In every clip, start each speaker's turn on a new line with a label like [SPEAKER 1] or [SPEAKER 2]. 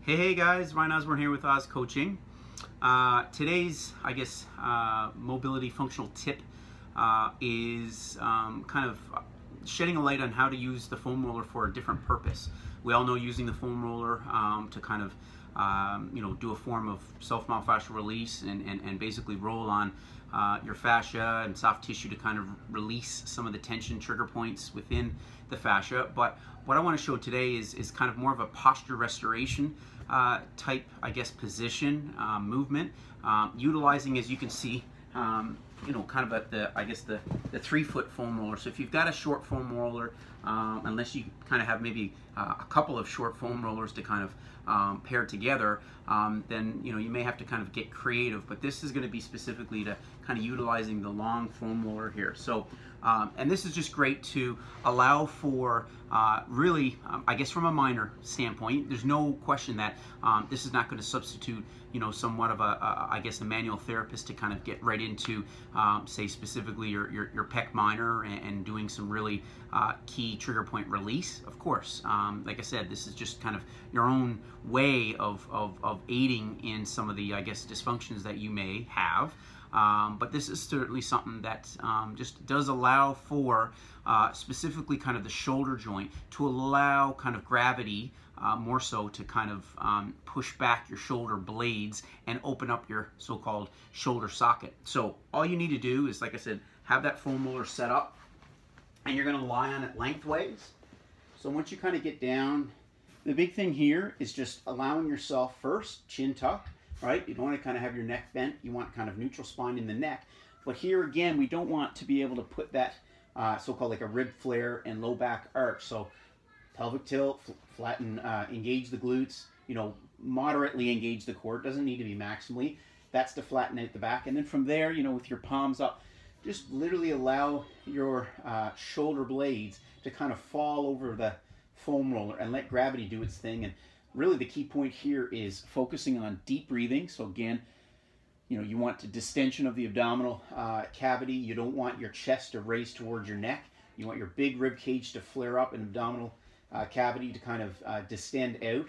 [SPEAKER 1] Hey guys, Ryan Osborne here with Oz Coaching. Today's, mobility functional tip is kind of shedding a light on how to use the foam roller for a different purpose. We all know using the foam roller to kind of do a form of self-myofascial release and basically roll on your fascia and soft tissue to kind of release some of the tension trigger points within the fascia. But what I want to show today is kind of more of a posture restoration type, position, movement, utilizing, as you can see, kind of at the 3-foot foam roller. So if you've got a short foam roller, unless you kind of have maybe a couple of short foam rollers to kind of pair together, then you may have to kind of get creative. But this is going to be specifically to kind of utilizing the long foam roller here. So and this is just great to allow for really, from a minor standpoint, there's no question that this is not going to substitute, somewhat of a manual therapist to kind of get right into, say specifically your pec minor and doing some really key trigger point release. Of course, like I said, this is just kind of your own way of aiding in some of the, dysfunctions that you may have. But this is certainly something that just does allow for specifically kind of the shoulder joint to allow kind of gravity more so to kind of push back your shoulder blades and open up your so-called shoulder socket. So all you need to do is, like I said, have that foam roller set up, and you're going to lie on it lengthways. So once you kind of get down, the big thing here is just allowing yourself first, chin tuck. Right? You don't want to kind of have your neck bent. You want kind of neutral spine in the neck. But here again, we don't want to be able to put that so-called like a rib flare and low back arch. So pelvic tilt, flatten, engage the glutes, moderately engage the core. It doesn't need to be maximally. That's to flatten out the back. And then from there, with your palms up, just literally allow your shoulder blades to kind of fall over the foam roller and let gravity do its thing. And really the key point here is focusing on deep breathing. So again, you want distension of the abdominal cavity. You don't want your chest to raise towards your neck. You want your big rib cage to flare up and abdominal cavity to kind of distend out.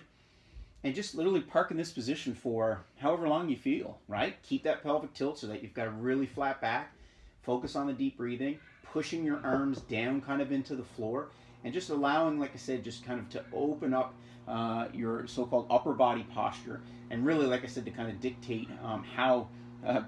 [SPEAKER 1] And just literally park in this position for however long you feel, right? Keep that pelvic tilt so that you've got a really flat back. Focus on the deep breathing, pushing your arms down kind of into the floor, and just allowing, like I said, just kind of to open up your so-called upper body posture, and really, like I said, to kind of dictate how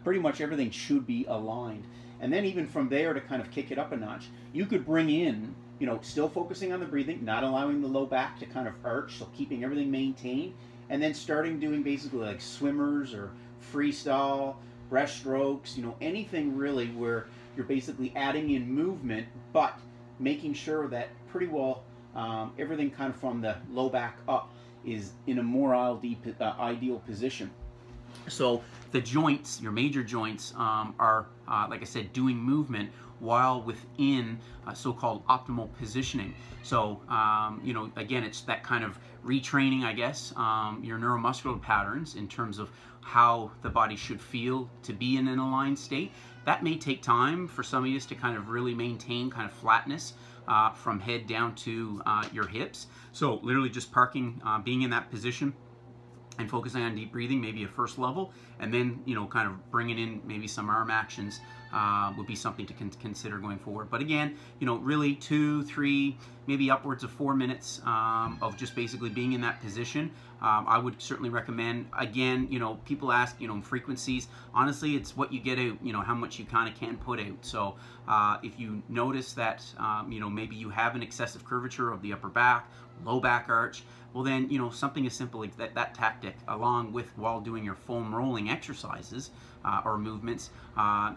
[SPEAKER 1] pretty much everything should be aligned. And then even from there, to kind of kick it up a notch, you could bring in, still focusing on the breathing, not allowing the low back to kind of arch, so keeping everything maintained, and then starting doing basically like swimmers or freestyle, breaststrokes, anything really where you're basically adding in movement, but making sure that pretty well everything kind of from the low back up is in a more ideal position. So the joints, your major joints, are, like I said, doing movement while within so-called optimal positioning. So, again, it's that kind of retraining, your neuromuscular patterns in terms of how the body should feel to be in an aligned state. That may take time for some of you to kind of really maintain kind of flatness from head down to your hips. So literally just parking, being in that position and focusing on deep breathing, maybe a first level, and then, kind of bringing in maybe some arm actions would be something to consider going forward. But again, really 2, 3, maybe upwards of 4 minutes of just basically being in that position. I would certainly recommend. Again, people ask, frequencies. Honestly, it's what you get out, how much you kind of can put out. So if you notice that, maybe you have an excessive curvature of the upper back, low back arch, well then, something as simple like that tactic, along with while doing your foam rolling exercises or movements,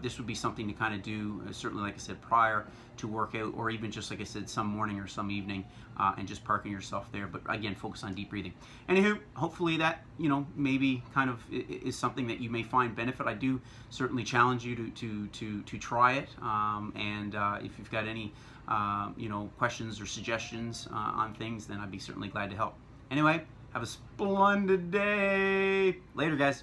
[SPEAKER 1] this would be something to kind of do, certainly, like I said, prior to workout, or even just, like I said, some morning or some evening, and just parking yourself there. But again, focus on deep breathing. Anywho, hopefully that, maybe kind of is something that you may find benefit. I do certainly challenge you to try it. And if you've got any, questions or suggestions on things, then I'd be certainly glad to help. Anyway, have a splendid day. Later, guys.